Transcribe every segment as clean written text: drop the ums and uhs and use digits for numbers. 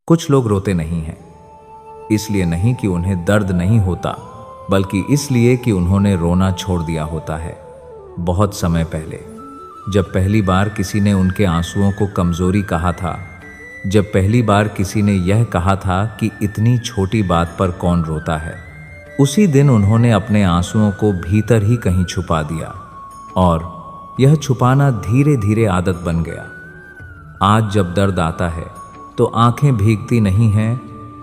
कुछ लोग रोते नहीं हैं, इसलिए नहीं कि उन्हें दर्द नहीं होता, बल्कि इसलिए कि उन्होंने रोना छोड़ दिया होता है। बहुत समय पहले, जब पहली बार किसी ने उनके आंसुओं को कमजोरी कहा था, जब पहली बार किसी ने यह कहा था कि इतनी छोटी बात पर कौन रोता है, उसी दिन उन्होंने अपने आंसुओं को भीतर ही कहीं छुपा दिया और यह छुपाना धीरे धीरे आदत बन गया। आज जब दर्द आता है तो आंखें भीगती नहीं हैं,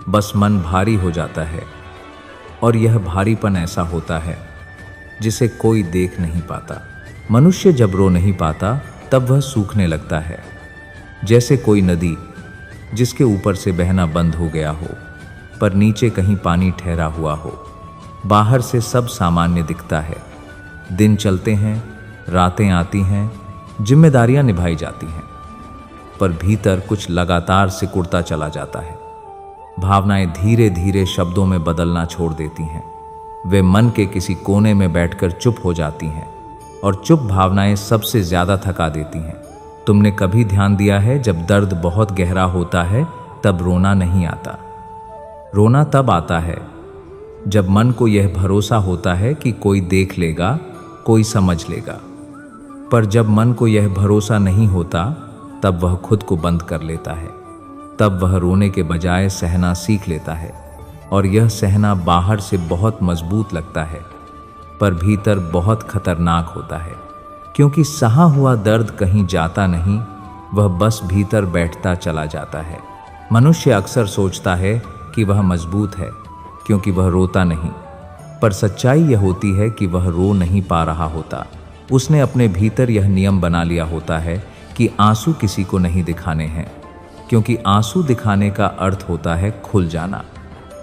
बस मन भारी हो जाता है। और यह भारीपन ऐसा होता है जिसे कोई देख नहीं पाता। मनुष्य जब रो नहीं पाता तब वह सूखने लगता है, जैसे कोई नदी जिसके ऊपर से बहना बंद हो गया हो, पर नीचे कहीं पानी ठहरा हुआ हो। बाहर से सब सामान्य दिखता है, दिन चलते हैं, रातें आती हैं, जिम्मेदारियां निभाई जाती हैं, पर भीतर कुछ लगातार सिकुड़ता चला जाता है। भावनाएं धीरे धीरे शब्दों में बदलना छोड़ देती हैं। वे मन के किसी कोने में बैठकर चुप हो जाती हैं, और चुप भावनाएं सबसे ज्यादा थका देती हैं। तुमने कभी ध्यान दिया है, जब दर्द बहुत गहरा होता है तब रोना नहीं आता। रोना तब आता है जब मन को यह भरोसा होता है कि कोई देख लेगा, कोई समझ लेगा। पर जब मन को यह भरोसा नहीं होता तब वह खुद को बंद कर लेता है। तब वह रोने के बजाय सहना सीख लेता है, और यह सहना बाहर से बहुत मजबूत लगता है, पर भीतर बहुत खतरनाक होता है, क्योंकि सहा हुआ दर्द कहीं जाता नहीं, वह बस भीतर बैठता चला जाता है। मनुष्य अक्सर सोचता है कि वह मजबूत है क्योंकि वह रोता नहीं, पर सच्चाई यह होती है कि वह रो नहीं पा रहा होता। उसने अपने भीतर यह नियम बना लिया होता है कि आंसू किसी को नहीं दिखाने हैं, क्योंकि आंसू दिखाने का अर्थ होता है खुल जाना,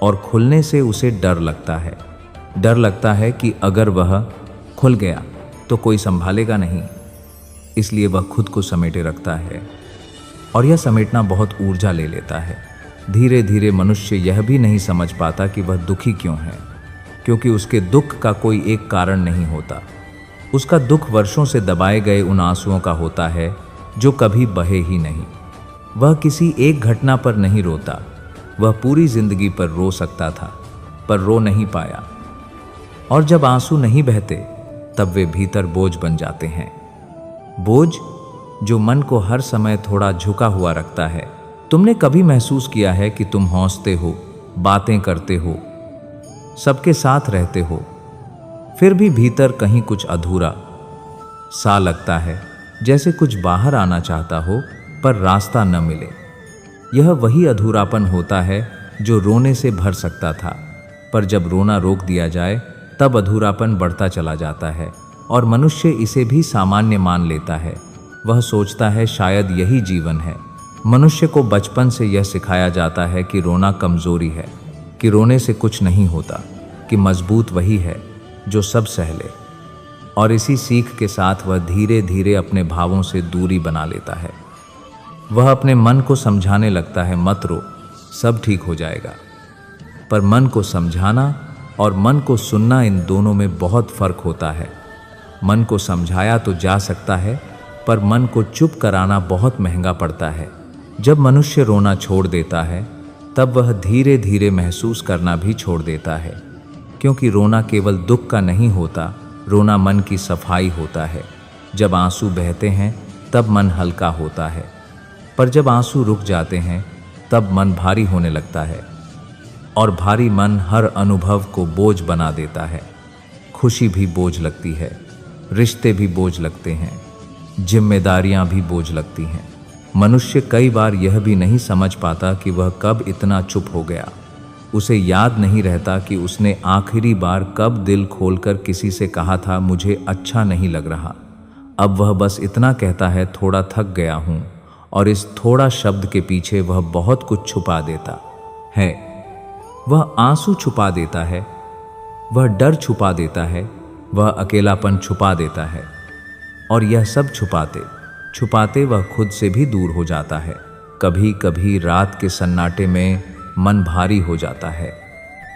और खुलने से उसे डर लगता है। डर लगता है कि अगर वह खुल गया तो कोई संभालेगा नहीं, इसलिए वह खुद को समेटे रखता है, और यह समेटना बहुत ऊर्जा ले लेता है। धीरे धीरे मनुष्य यह भी नहीं समझ पाता कि वह दुखी क्यों है, क्योंकि उसके दुख का कोई एक कारण नहीं होता। उसका दुख वर्षों से दबाए गए उन आंसुओं का होता है जो कभी बहे ही नहीं। वह किसी एक घटना पर नहीं रोता, वह पूरी जिंदगी पर रो सकता था, पर रो नहीं पाया। और जब आंसू नहीं बहते तब वे भीतर बोझ बन जाते हैं। बोझ जो मन को हर समय थोड़ा झुका हुआ रखता है। तुमने कभी महसूस किया है कि तुम हंसते हो, बातें करते हो, सबके साथ रहते हो, फिर भी भीतर कहीं कुछ अधूरा सा लगता है, जैसे कुछ बाहर आना चाहता हो पर रास्ता न मिले। यह वही अधूरापन होता है जो रोने से भर सकता था, पर जब रोना रोक दिया जाए तब अधूरापन बढ़ता चला जाता है, और मनुष्य इसे भी सामान्य मान लेता है। वह सोचता है शायद यही जीवन है। मनुष्य को बचपन से यह सिखाया जाता है कि रोना कमजोरी है, कि रोने से कुछ नहीं होता, कि मजबूत वही है जो सब सह ले। और इसी सीख के साथ वह धीरे धीरे अपने भावों से दूरी बना लेता है। वह अपने मन को समझाने लगता है, मत रो, सब ठीक हो जाएगा। पर मन को समझाना और मन को सुनना, इन दोनों में बहुत फर्क होता है। मन को समझाया तो जा सकता है, पर मन को चुप कराना बहुत महंगा पड़ता है। जब मनुष्य रोना छोड़ देता है तब वह धीरे धीरे महसूस करना भी छोड़ देता है, क्योंकि रोना केवल दुख का नहीं होता, रोना मन की सफाई होता है। जब आंसू बहते हैं तब मन हल्का होता है, पर जब आंसू रुक जाते हैं तब मन भारी होने लगता है, और भारी मन हर अनुभव को बोझ बना देता है। खुशी भी बोझ लगती है, रिश्ते भी बोझ लगते हैं, जिम्मेदारियां भी बोझ लगती हैं। मनुष्य कई बार यह भी नहीं समझ पाता कि वह कब इतना चुप हो गया। उसे याद नहीं रहता कि उसने आखिरी बार कब दिल खोलकर किसी से कहा था, मुझे अच्छा नहीं लग रहा। अब वह बस इतना कहता है, थोड़ा थक गया हूँ, और इस थोड़ा शब्द के पीछे वह बहुत कुछ छुपा देता है। वह आंसू छुपा देता है, वह डर छुपा देता है, वह अकेलापन छुपा देता है, और यह सब छुपाते छुपाते वह खुद से भी दूर हो जाता है। कभी कभी रात के सन्नाटे में मन भारी हो जाता है,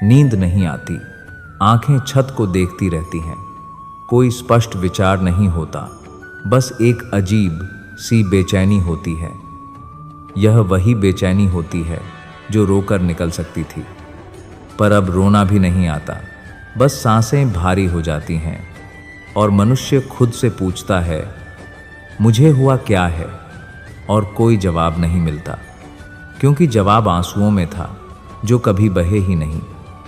नींद नहीं आती, आंखें छत को देखती रहती हैं, कोई स्पष्ट विचार नहीं होता, बस एक अजीब सी बेचैनी होती है। यह वही बेचैनी होती है जो रोकर निकल सकती थी। पर अब रोना भी नहीं आता, बस सांसें भारी हो जाती हैं और मनुष्य खुद से पूछता है, मुझे हुआ क्या है? और कोई जवाब नहीं मिलता, क्योंकि जवाब आंसुओं में था जो कभी बहे ही नहीं।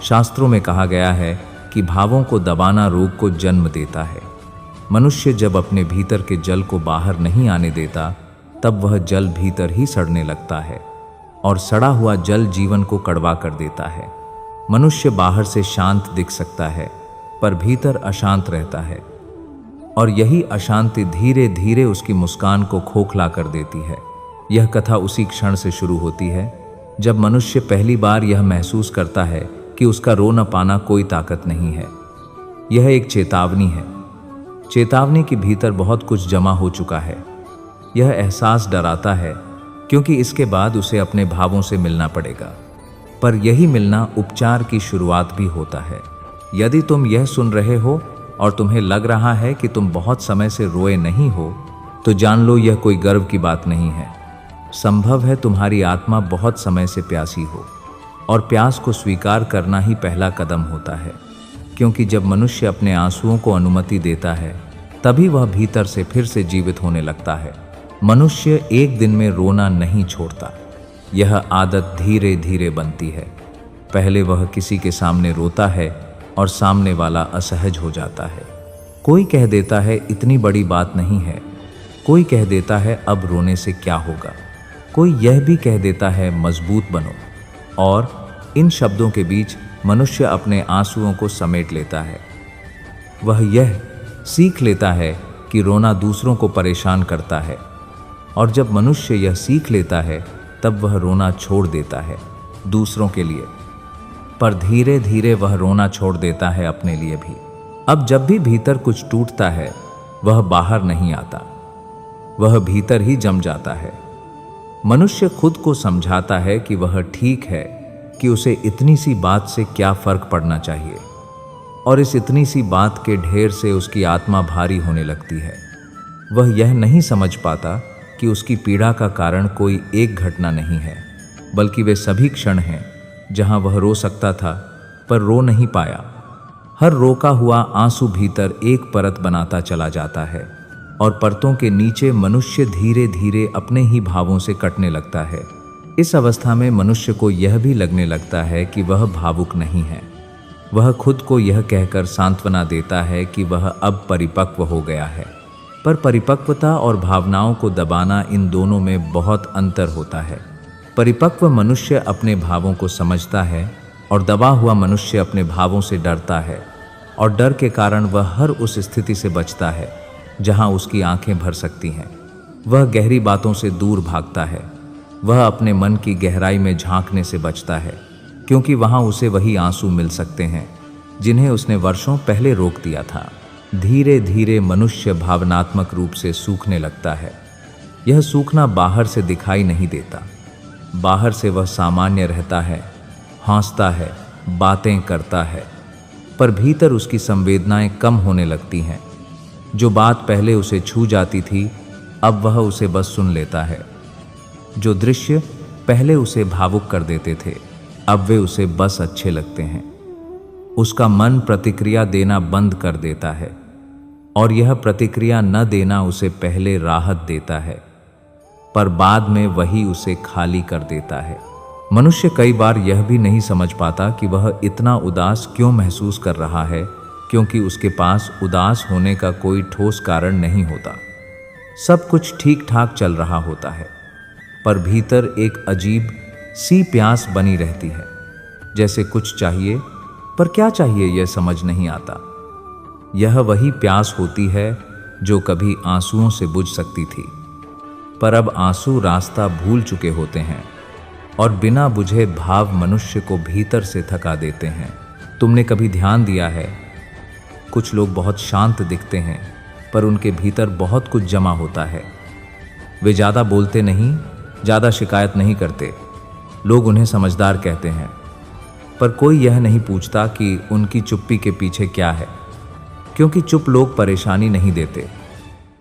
शास्त्रों में कहा गया है कि भावों को दबाना रोग को जन्म देता है। मनुष्य जब अपने भीतर के जल को बाहर नहीं आने देता, तब वह जल भीतर ही सड़ने लगता है और सड़ा हुआ जल जीवन को कड़वा कर देता है। मनुष्य बाहर से शांत दिख सकता है, पर भीतर अशांत रहता है, और यही अशांति धीरे धीरे उसकी मुस्कान को खोखला कर देती है। यह कथा उसी क्षण से शुरू होती है जब मनुष्य पहली बार यह महसूस करता है कि उसका रो न पाना कोई ताकत नहीं है। यह एक चेतावनी है, चेतावनी के भीतर बहुत कुछ जमा हो चुका है। यह एहसास डराता है, क्योंकि इसके बाद उसे अपने भावों से मिलना पड़ेगा। पर यही मिलना उपचार की शुरुआत भी होता है। यदि तुम यह सुन रहे हो और तुम्हें लग रहा है कि तुम बहुत समय से रोए नहीं हो, तो जान लो यह कोई गर्व की बात नहीं है। संभव है तुम्हारी आत्मा बहुत समय से प्यासी हो, और प्यास को स्वीकार करना ही पहला कदम होता है। क्योंकि जब मनुष्य अपने आंसुओं को अनुमति देता है, तभी वह भीतर से फिर से जीवित होने लगता है। मनुष्य एक दिन में रोना नहीं छोड़ता, यह आदत धीरे धीरे बनती है। पहले वह किसी के सामने रोता है और सामने वाला असहज हो जाता है। कोई कह देता है इतनी बड़ी बात नहीं है, कोई कह देता है अब रोने से क्या होगा, कोई यह भी कह देता है मजबूत बनो। और इन शब्दों के बीच मनुष्य अपने आंसुओं को समेट लेता है। वह यह सीख लेता है कि रोना दूसरों को परेशान करता है, और जब मनुष्य यह सीख लेता है, तब वह रोना छोड़ देता है दूसरों के लिए। पर धीरे धीरे वह रोना छोड़ देता है अपने लिए भी। अब जब भी भीतर कुछ टूटता है, वह बाहर नहीं आता, वह भीतर ही जम जाता है। मनुष्य खुद को समझाता है कि वह ठीक है, कि उसे इतनी सी बात से क्या फर्क पड़ना चाहिए, और इस इतनी सी बात के ढेर से उसकी आत्मा भारी होने लगती है। वह यह नहीं समझ पाता कि उसकी पीड़ा का कारण कोई एक घटना नहीं है, बल्कि वे सभी क्षण हैं जहां वह रो सकता था पर रो नहीं पाया। हर रोका हुआ आंसू भीतर एक परत बनाता चला जाता है, और परतों के नीचे मनुष्य धीरे धीरे अपने ही भावों से कटने लगता है। इस अवस्था में मनुष्य को यह भी लगने लगता है कि वह भावुक नहीं है। वह खुद को यह कहकर सांत्वना देता है कि वह अब परिपक्व हो गया है। पर परिपक्वता और भावनाओं को दबाना, इन दोनों में बहुत अंतर होता है। परिपक्व मनुष्य अपने भावों को समझता है, और दबा हुआ मनुष्य अपने भावों से डरता है, और डर के कारण वह हर उस स्थिति से बचता है जहां उसकी आंखें भर सकती हैं। वह गहरी बातों से दूर भागता है, वह अपने मन की गहराई में झांकने से बचता है, क्योंकि वहां उसे वही आंसू मिल सकते हैं जिन्हें उसने वर्षों पहले रोक दिया था। धीरे धीरे मनुष्य भावनात्मक रूप से सूखने लगता है। यह सूखना बाहर से दिखाई नहीं देता। बाहर से वह सामान्य रहता है, हंसता है, बातें करता है, पर भीतर उसकी संवेदनाएं कम होने लगती हैं। जो बात पहले उसे छू जाती थी, अब वह उसे बस सुन लेता है। जो दृश्य पहले उसे भावुक कर देते थे, अब वे उसे बस अच्छे लगते हैं। उसका मन प्रतिक्रिया देना बंद कर देता है, और यह प्रतिक्रिया न देना उसे पहले राहत देता है, पर बाद में वही उसे खाली कर देता है। मनुष्य कई बार यह भी नहीं समझ पाता कि वह इतना उदास क्यों महसूस कर रहा है, क्योंकि उसके पास उदास होने का कोई ठोस कारण नहीं होता। सब कुछ ठीक ठाक चल रहा होता है, पर भीतर एक अजीब सी प्यास बनी रहती है, जैसे कुछ चाहिए, पर क्या चाहिए यह समझ नहीं आता। यह वही प्यास होती है जो कभी आंसुओं से बुझ सकती थी, पर अब आंसू रास्ता भूल चुके होते हैं, और बिना बुझे भाव मनुष्य को भीतर से थका देते हैं। तुमने कभी ध्यान दिया है, कुछ लोग बहुत शांत दिखते हैं, पर उनके भीतर बहुत कुछ जमा होता है। वे ज़्यादा बोलते नहीं, ज़्यादा शिकायत नहीं करते, लोग उन्हें समझदार कहते हैं, पर कोई यह नहीं पूछता कि उनकी चुप्पी के पीछे क्या है, क्योंकि चुप लोग परेशानी नहीं देते।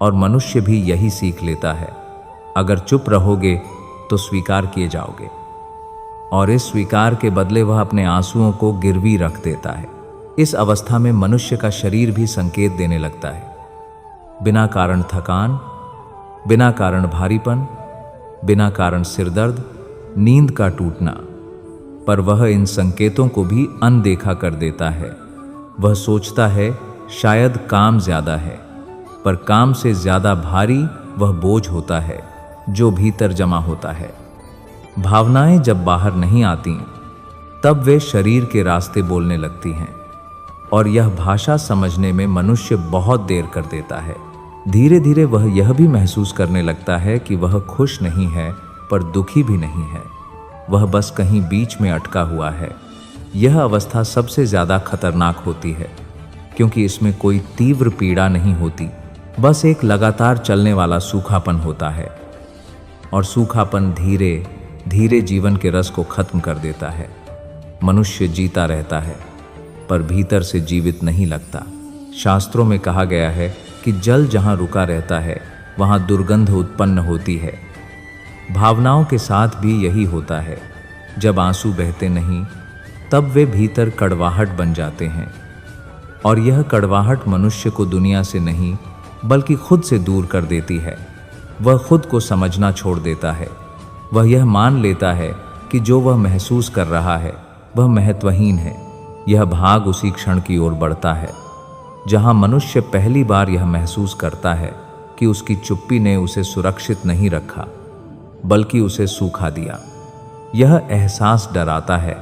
और मनुष्य भी यही सीख लेता है, अगर चुप रहोगे तो स्वीकार किए जाओगे। और इस स्वीकार के बदले वह अपने आंसुओं को गिरवी रख देता है। इस अवस्था में मनुष्य का शरीर भी संकेत देने लगता है। बिना कारण थकान, बिना कारण भारीपन, बिना कारण सिरदर्द, नींद का टूटना। पर वह इन संकेतों को भी अनदेखा कर देता है। वह सोचता है शायद काम ज्यादा है, पर काम से ज्यादा भारी वह बोझ होता है जो भीतर जमा होता है। भावनाएं जब बाहर नहीं आती तब वे शरीर के रास्ते बोलने लगती हैं, और यह भाषा समझने में मनुष्य बहुत देर कर देता है। धीरे धीरे वह यह भी महसूस करने लगता है कि वह खुश नहीं है पर दुखी भी नहीं है, वह बस कहीं बीच में अटका हुआ है। यह अवस्था सबसे ज़्यादा खतरनाक होती है, क्योंकि इसमें कोई तीव्र पीड़ा नहीं होती, बस एक लगातार चलने वाला सूखापन होता है। और सूखापन धीरे धीरे जीवन के रस को खत्म कर देता है। मनुष्य जीता रहता है पर भीतर से जीवित नहीं लगता। शास्त्रों में कहा गया है कि जल जहाँ रुका रहता है वहाँ दुर्गंध उत्पन्न होती है। भावनाओं के साथ भी यही होता है। जब आंसू बहते नहीं तब वे भीतर कड़वाहट बन जाते हैं, और यह कड़वाहट मनुष्य को दुनिया से नहीं बल्कि खुद से दूर कर देती है। वह खुद को समझना छोड़ देता है। वह यह मान लेता है कि जो वह महसूस कर रहा है वह महत्वहीन है। यह भाग उसी क्षण की ओर बढ़ता है जहां मनुष्य पहली बार यह महसूस करता है कि उसकी चुप्पी ने उसे सुरक्षित नहीं रखा बल्कि उसे सूखा दिया। यह एहसास डराता है,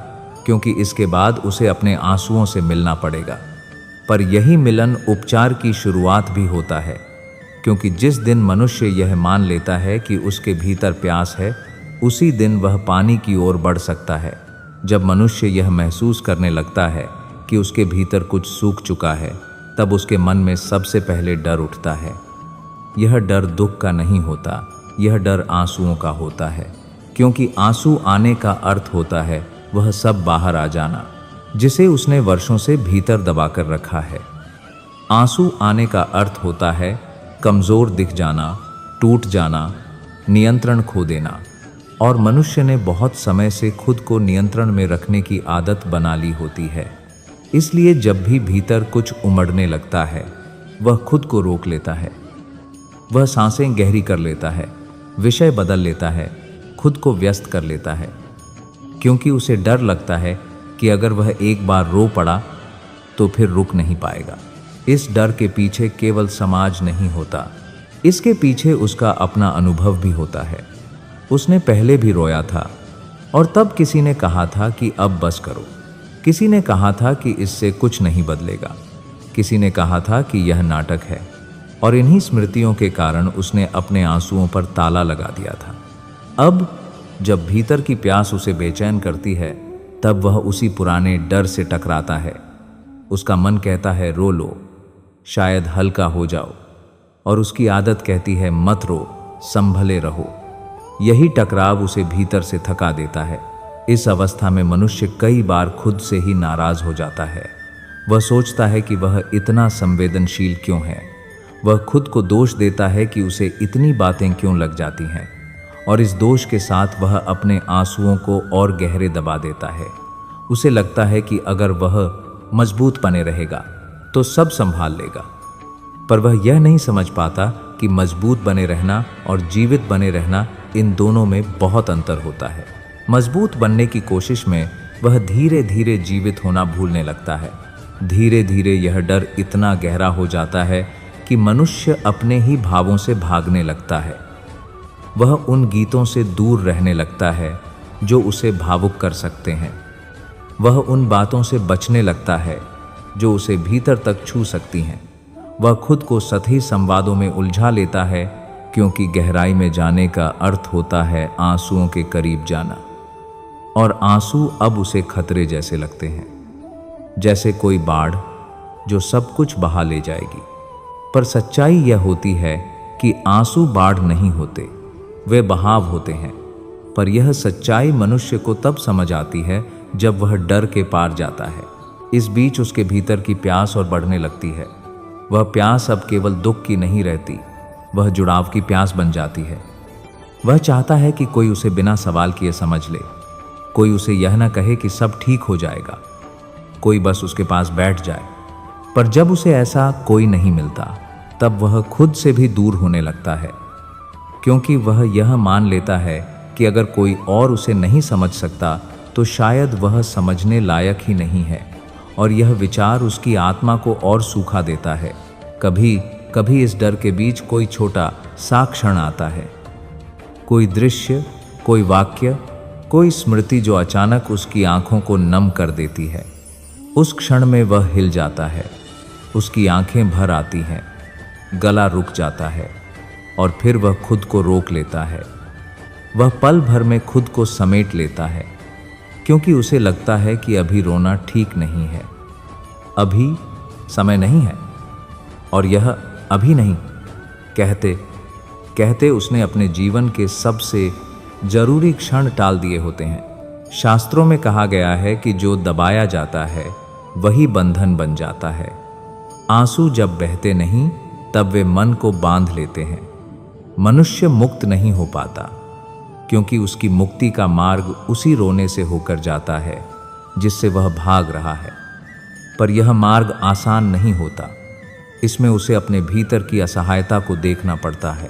क्योंकि इसके बाद उसे अपने आंसुओं से मिलना पड़ेगा। पर यही मिलन उपचार की शुरुआत भी होता है, क्योंकि जिस दिन मनुष्य यह मान लेता है कि उसके भीतर प्यास है, उसी दिन वह पानी की ओर बढ़ सकता है। जब मनुष्य यह महसूस करने लगता है कि उसके भीतर कुछ सूख चुका है, तब उसके मन में सबसे पहले डर उठता है। यह डर दुख का नहीं होता, यह डर आंसुओं का होता है, क्योंकि आंसू आने का अर्थ होता है वह सब बाहर आ जाना जिसे उसने वर्षों से भीतर दबाकर रखा है। आंसू आने का अर्थ होता है कमजोर दिख जाना, टूट जाना, नियंत्रण खो देना। और मनुष्य ने बहुत समय से खुद को नियंत्रण में रखने की आदत बना ली होती है। इसलिए जब भी भीतर कुछ उमड़ने लगता है वह खुद को रोक लेता है। वह सांसें गहरी कर लेता है, विषय बदल लेता है, खुद को व्यस्त कर लेता है, क्योंकि उसे डर लगता है कि अगर वह एक बार रो पड़ा तो फिर रुक नहीं पाएगा। इस डर के पीछे केवल समाज नहीं होता, इसके पीछे उसका अपना अनुभव भी होता है। उसने पहले भी रोया था और तब किसी ने कहा था कि अब बस करो। किसी ने कहा था कि इससे कुछ नहीं बदलेगा। किसी ने कहा था कि यह नाटक है, और इन्हीं स्मृतियों के कारण उसने अपने आंसुओं पर ताला लगा दिया था। अब जब भीतर की प्यास उसे बेचैन करती है, तब वह उसी पुराने डर से टकराता है। उसका मन कहता है रो लो, शायद हल्का हो जाओ, और उसकी आदत कहती है मत रो, संभले रहो। यही टकराव उसे भीतर से थका देता है। इस अवस्था में मनुष्य कई बार खुद से ही नाराज हो जाता है। वह सोचता है कि वह इतना संवेदनशील क्यों है। वह खुद को दोष देता है कि उसे इतनी बातें क्यों लग जाती हैं, और इस दोष के साथ वह अपने आंसुओं को और गहरे दबा देता है। उसे लगता है कि अगर वह मजबूत बने रहेगा तो सब संभाल लेगा, पर वह यह नहीं समझ पाता कि मजबूत बने रहना और जीवित बने रहना, इन दोनों में बहुत अंतर होता है। मजबूत बनने की कोशिश में वह धीरे धीरे जीवित होना भूलने लगता है। धीरे धीरे यह डर इतना गहरा हो जाता है कि मनुष्य अपने ही भावों से भागने लगता है। वह उन गीतों से दूर रहने लगता है जो उसे भावुक कर सकते हैं। वह उन बातों से बचने लगता है जो उसे भीतर तक छू सकती हैं। वह खुद को सतही संवादों में उलझा लेता है, क्योंकि गहराई में जाने का अर्थ होता है आंसुओं के करीब जाना। और आंसू अब उसे खतरे जैसे लगते हैं, जैसे कोई बाढ़ जो सब कुछ बहा ले जाएगी। पर सच्चाई यह होती है कि आंसू बाढ़ नहीं होते, वे बहाव होते हैं। पर यह सच्चाई मनुष्य को तब समझ आती है जब वह डर के पार जाता है। इस बीच उसके भीतर की प्यास और बढ़ने लगती है। वह प्यास अब केवल दुख की नहीं रहती, वह जुड़ाव की प्यास बन जाती है। वह चाहता है कि कोई उसे बिना सवाल किए समझ ले। कोई उसे यह न कहे कि सब ठीक हो जाएगा, कोई बस उसके पास बैठ जाए। पर जब उसे ऐसा कोई नहीं मिलता, तब वह खुद से भी दूर होने लगता है, क्योंकि वह यह मान लेता है कि अगर कोई और उसे नहीं समझ सकता तो शायद वह समझने लायक ही नहीं है। और यह विचार उसकी आत्मा को और सूखा देता है। कभी कभी इस डर के बीच कोई छोटा सा क्षण आता है, कोई दृश्य, कोई वाक्य, कोई स्मृति जो अचानक उसकी आंखों को नम कर देती है। उस क्षण में वह हिल जाता है, उसकी आंखें भर आती हैं, गला रुक जाता है और फिर वह खुद को रोक लेता है। वह पल भर में खुद को समेट लेता है, क्योंकि उसे लगता है कि अभी रोना ठीक नहीं है, अभी समय नहीं है, और यह अभी नहीं। कहते कहते उसने अपने जीवन के सबसे जरूरी क्षण टाल दिए होते हैं। शास्त्रों में कहा गया है कि जो दबाया जाता है वही बंधन बन जाता है। आंसू जब बहते नहीं तब वे मन को बांध लेते हैं। मनुष्य मुक्त नहीं हो पाता, क्योंकि उसकी मुक्ति का मार्ग उसी रोने से होकर जाता है जिससे वह भाग रहा है। पर यह मार्ग आसान नहीं होता। इसमें उसे अपने भीतर की असहायता को देखना पड़ता है,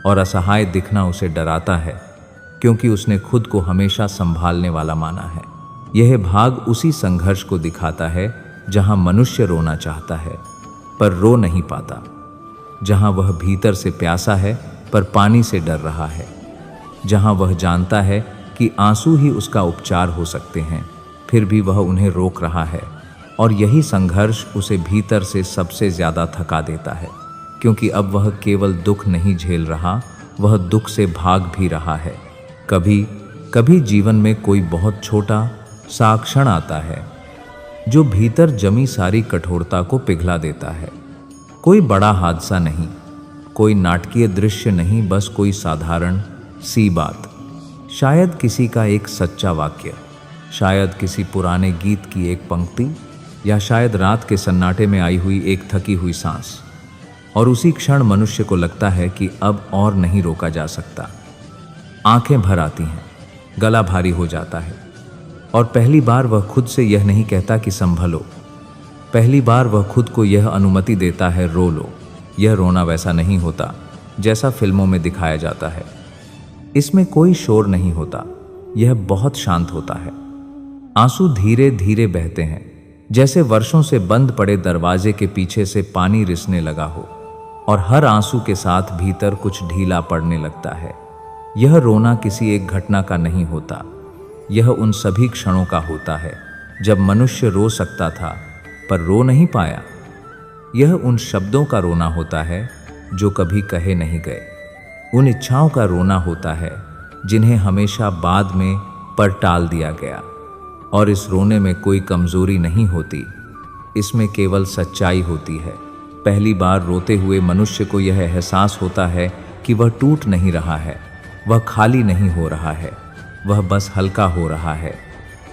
और असहाय दिखना उसे डराता है, क्योंकि उसने खुद को हमेशा संभालने वाला माना है। यह भाग उसी संघर्ष को दिखाता है जहां मनुष्य रोना चाहता है पर रो नहीं पाता, जहां वह भीतर से प्यासा है पर पानी से डर रहा है, जहां वह जानता है कि आंसू ही उसका उपचार हो सकते हैं, फिर भी वह उन्हें रोक रहा है। और यही संघर्ष उसे भीतर से सबसे ज़्यादा थका देता है, क्योंकि अब वह केवल दुख नहीं झेल रहा, वह दुख से भाग भी रहा है। कभी कभी जीवन में कोई बहुत छोटा सा क्षण आता है जो भीतर जमी सारी कठोरता को पिघला देता है। कोई बड़ा हादसा नहीं, कोई नाटकीय दृश्य नहीं, बस कोई साधारण सी बात। शायद किसी का एक सच्चा वाक्य, शायद किसी पुराने गीत की एक पंक्ति, या शायद रात के सन्नाटे में आई हुई एक थकी हुई सांस। और उसी क्षण मनुष्य को लगता है कि अब और नहीं रोका जा सकता। आंखें भर आती हैं, गला भारी हो जाता है, और पहली बार वह खुद से यह नहीं कहता कि संभलो। पहली बार वह खुद को यह अनुमति देता है, रो लो। यह रोना वैसा नहीं होता जैसा फिल्मों में दिखाया जाता है। इसमें कोई शोर नहीं होता, यह बहुत शांत होता है। आंसू धीरे धीरे बहते हैं, जैसे वर्षों से बंद पड़े दरवाजे के पीछे से पानी रिसने लगा हो, और हर आंसू के साथ भीतर कुछ ढीला पड़ने लगता है। यह रोना किसी एक घटना का नहीं होता, यह उन सभी क्षणों का होता है जब मनुष्य रो सकता था पर रो नहीं पाया। यह उन शब्दों का रोना होता है जो कभी कहे नहीं गए, उन इच्छाओं का रोना होता है जिन्हें हमेशा बाद में पर टाल दिया गया। और इस रोने में कोई कमजोरी नहीं होती, इसमें केवल सच्चाई होती है। पहली बार रोते हुए मनुष्य को यह एहसास होता है कि वह टूट नहीं रहा है, वह खाली नहीं हो रहा है, वह बस हल्का हो रहा है।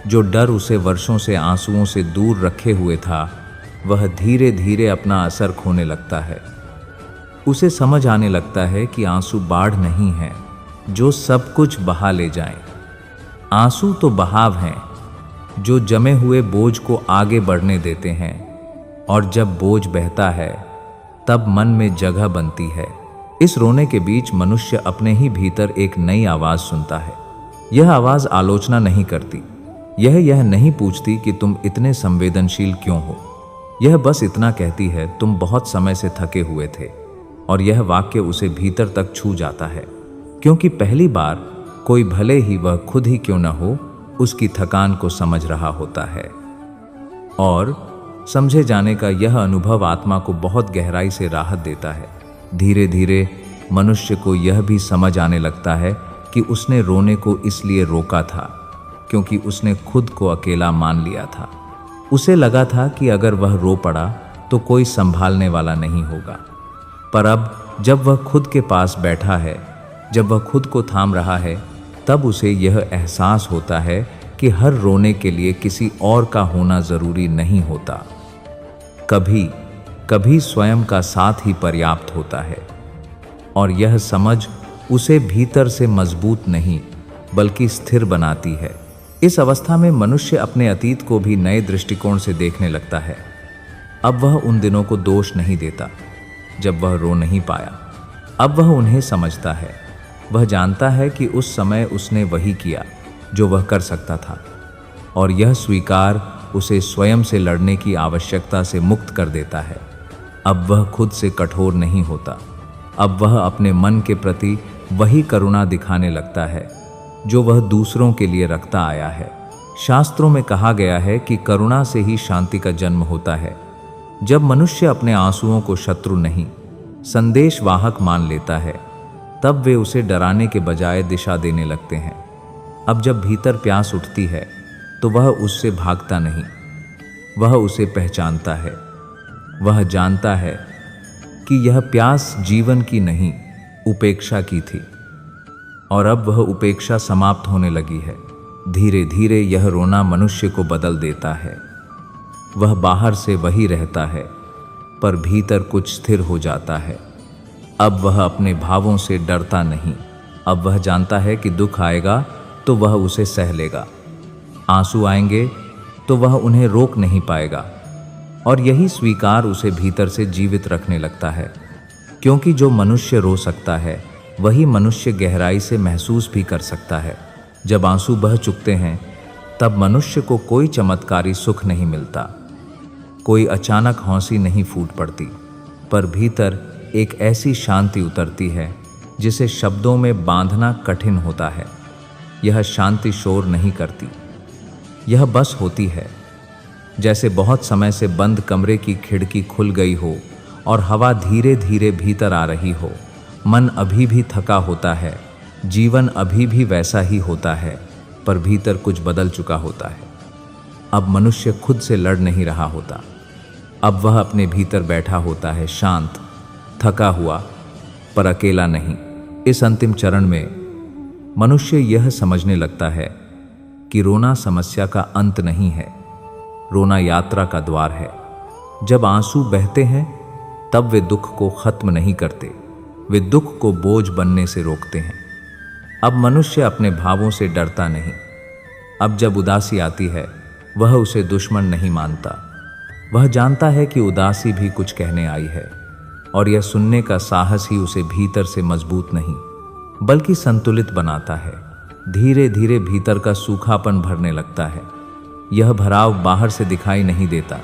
जो डर उसे वर्षों से आंसुओं से दूर रखे हुए था, वह धीरे धीरे अपना असर खोने लगता है। उसे समझ आने लगता है कि आंसू बाढ़ नहीं है जो सब कुछ बहा ले जाएं। आंसू तो बहाव हैं जो जमे हुए बोझ को आगे बढ़ने देते हैं, और जब बोझ बहता है तब मन में जगह बनती है। इस रोने के बीच मनुष्य अपने ही भीतर एक नई आवाज़ सुनता है। यह आवाज़ आलोचना नहीं करती, यह नहीं पूछती कि तुम इतने संवेदनशील क्यों हो। यह बस इतना कहती है, तुम बहुत समय से थके हुए थे। और यह वाक्य उसे भीतर तक छू जाता है, क्योंकि पहली बार कोई, भले ही वह खुद ही क्यों न हो, उसकी थकान को समझ रहा होता है। और समझे जाने का यह अनुभव आत्मा को बहुत गहराई से राहत देता है। धीरे धीरे मनुष्य को यह भी समझ आने लगता है कि उसने रोने को इसलिए रोका था क्योंकि उसने खुद को अकेला मान लिया था। उसे लगा था कि अगर वह रो पड़ा तो कोई संभालने वाला नहीं होगा। पर अब जब वह खुद के पास बैठा है, जब वह खुद को थाम रहा है, तब उसे यह एहसास होता है कि हर रोने के लिए किसी और का होना जरूरी नहीं होता। कभी कभी स्वयं का साथ ही पर्याप्त होता है। और यह समझ उसे भीतर से मजबूत नहीं बल्कि स्थिर बनाती है। इस अवस्था में मनुष्य अपने अतीत को भी नए दृष्टिकोण से देखने लगता है। अब वह उन दिनों को दोष नहीं देता जब वह रो नहीं पाया। अब वह उन्हें समझता है। वह जानता है कि उस समय उसने वही किया जो वह कर सकता था, और यह स्वीकार उसे स्वयं से लड़ने की आवश्यकता से मुक्त कर देता है। अब वह खुद से कठोर नहीं होता। अब वह अपने मन के प्रति वही करुणा दिखाने लगता है जो वह दूसरों के लिए रखता आया है। शास्त्रों में कहा गया है कि करुणा से ही शांति का जन्म होता है। जब मनुष्य अपने आंसुओं को शत्रु नहीं, संदेशवाहक मान लेता है, तब वे उसे डराने के बजाय दिशा देने लगते हैं। अब जब भीतर प्यास उठती है तो वह उससे भागता नहीं, वह उसे पहचानता है। वह जानता है कि यह प्यास जीवन की नहीं, उपेक्षा की थी, और अब वह उपेक्षा समाप्त होने लगी है। धीरे धीरे यह रोना मनुष्य को बदल देता है। वह बाहर से वही रहता है, पर भीतर कुछ स्थिर हो जाता है। अब वह अपने भावों से डरता नहीं। अब वह जानता है कि दुख आएगा तो वह उसे सह लेगा, आंसू आएंगे तो वह उन्हें रोक नहीं पाएगा, और यही स्वीकार उसे भीतर से जीवित रखने लगता है। क्योंकि जो मनुष्य रो सकता है वही मनुष्य गहराई से महसूस भी कर सकता है। जब आंसू बह चुकते हैं तब मनुष्य को कोई चमत्कारी सुख नहीं मिलता, कोई अचानक हौंसी नहीं फूट पड़ती, पर भीतर एक ऐसी शांति उतरती है जिसे शब्दों में बांधना कठिन होता है। यह शांति शोर नहीं करती, यह बस होती है। जैसे बहुत समय से बंद कमरे की खिड़की खुल गई हो और हवा धीरे धीरे भीतर आ रही हो। मन अभी भी थका होता है, जीवन अभी भी वैसा ही होता है, पर भीतर कुछ बदल चुका होता है। अब मनुष्य खुद से लड़ नहीं रहा होता। अब वह अपने भीतर बैठा होता है, शांत, थका हुआ, पर अकेला नहीं। इस अंतिम चरण में मनुष्य यह समझने लगता है कि रोना समस्या का अंत नहीं है, रोना यात्रा का द्वार है। जब आंसू बहते हैं तब वे दुख को खत्म नहीं करते, वे दुख को बोझ बनने से रोकते हैं। अब मनुष्य अपने भावों से डरता नहीं। अब जब उदासी आती है वह उसे दुश्मन नहीं मानता। वह जानता है कि उदासी भी कुछ कहने आई है, और यह सुनने का साहस ही उसे भीतर से मजबूत नहीं बल्कि संतुलित बनाता है। धीरे धीरे भीतर का सूखापन भरने लगता है। यह भराव बाहर से दिखाई नहीं देता,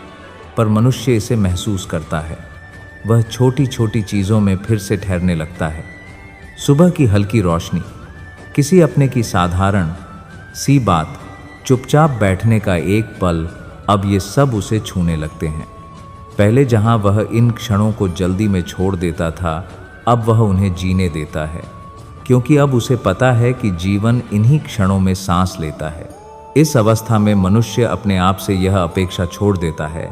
पर मनुष्य इसे महसूस करता है। वह छोटी छोटी चीज़ों में फिर से ठहरने लगता है। सुबह की हल्की रोशनी, किसी अपने की साधारण सी बात, चुपचाप बैठने का एक पल, अब ये सब उसे छूने लगते हैं। पहले जहां वह इन क्षणों को जल्दी में छोड़ देता था, अब वह उन्हें जीने देता है, क्योंकि अब उसे पता है कि जीवन इन्हीं क्षणों में सांस लेता है। इस अवस्था में मनुष्य अपने आप से यह अपेक्षा छोड़ देता है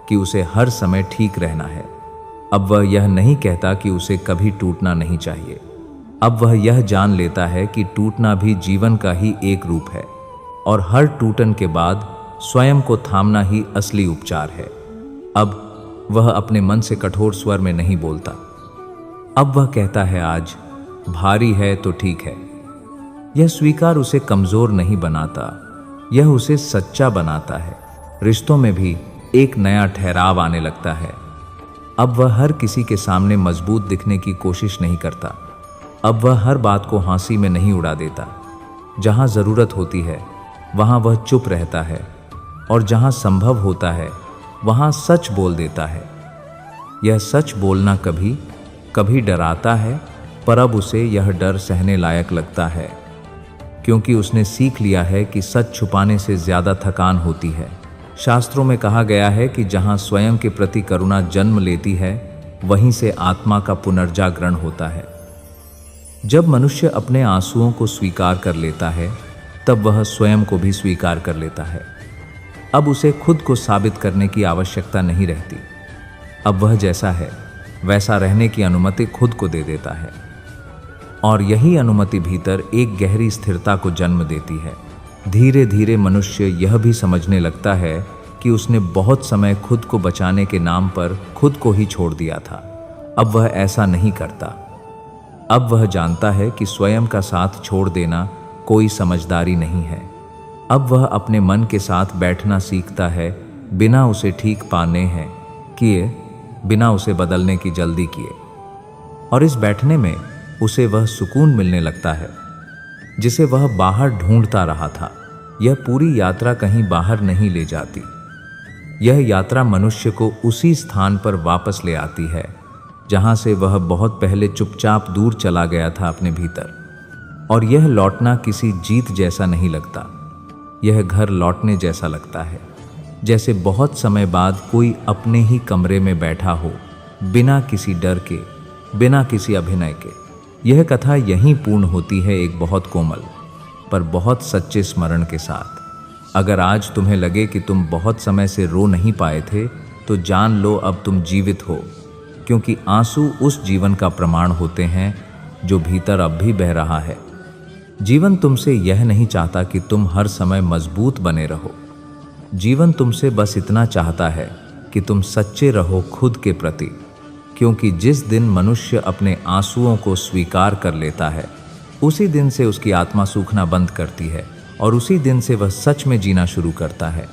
कि उसे हर समय ठीक रहना है। अब वह यह नहीं कहता कि उसे कभी टूटना नहीं चाहिए। अब वह यह जान लेता है कि टूटना भी जीवन का ही एक रूप है, और हर टूटन के बाद स्वयं को थामना ही असली उपचार है। अब वह अपने मन से कठोर स्वर में नहीं बोलता। अब वह कहता है, आज भारी है तो ठीक है। यह स्वीकार उसे कमजोर नहीं बनाता, यह उसे सच्चा बनाता है। रिश्तों में भी एक नया ठहराव आने लगता है। अब वह हर किसी के सामने मजबूत दिखने की कोशिश नहीं करता। अब वह हर बात को हंसी में नहीं उड़ा देता। जहां जरूरत होती है वहां वह चुप रहता है, और जहां संभव होता है वहां सच बोल देता है। यह सच बोलना कभी कभी डराता है, पर अब उसे यह डर सहने लायक लगता है, क्योंकि उसने सीख लिया है कि सच छुपाने से ज्यादा थकान होती है। शास्त्रों में कहा गया है कि जहां स्वयं के प्रति करुणा जन्म लेती है, वहीं से आत्मा का पुनर्जागरण होता है। जब मनुष्य अपने आंसुओं को स्वीकार कर लेता है, तब वह स्वयं को भी स्वीकार कर लेता है। अब उसे खुद को साबित करने की आवश्यकता नहीं रहती। अब वह जैसा है वैसा रहने की अनुमति खुद को दे देता है, और यही अनुमति भीतर एक गहरी स्थिरता को जन्म देती है। धीरे धीरे मनुष्य यह भी समझने लगता है कि उसने बहुत समय खुद को बचाने के नाम पर खुद को ही छोड़ दिया था। अब वह ऐसा नहीं करता। अब वह जानता है कि स्वयं का साथ छोड़ देना कोई समझदारी नहीं है, अब वह अपने मन के साथ बैठना सीखता है, बिना उसे ठीक पाने हैं किए, बिना उसे बदलने की जल्दी किए। और इस बैठने में उसे वह सुकून मिलने लगता है जिसे वह बाहर ढूंढता रहा था। यह पूरी यात्रा कहीं बाहर नहीं ले जाती। यह यात्रा मनुष्य को उसी स्थान पर वापस ले आती है जहां से वह बहुत पहले चुपचाप दूर चला गया था अपने भीतर। और यह लौटना किसी जीत जैसा नहीं लगता, यह घर लौटने जैसा लगता है, जैसे बहुत समय बाद कोई अपने ही कमरे में बैठा हो, बिना किसी डर के, बिना किसी अभिनय के। यह कथा यहीं पूर्ण होती है, एक बहुत कोमल पर बहुत सच्चे स्मरण के साथ। अगर आज तुम्हें लगे कि तुम बहुत समय से रो नहीं पाए थे, तो जान लो अब तुम जीवित हो, क्योंकि आंसू उस जीवन का प्रमाण होते हैं जो भीतर अब भी बह रहा है। जीवन तुमसे यह नहीं चाहता कि तुम हर समय मजबूत बने रहो। जीवन तुमसे बस इतना चाहता है कि तुम सच्चे रहो खुद के प्रति, क्योंकि जिस दिन मनुष्य अपने आंसुओं को स्वीकार कर लेता है, उसी दिन से उसकी आत्मा सूखना बंद करती है और उसी दिन से वह सच में जीना शुरू करता है।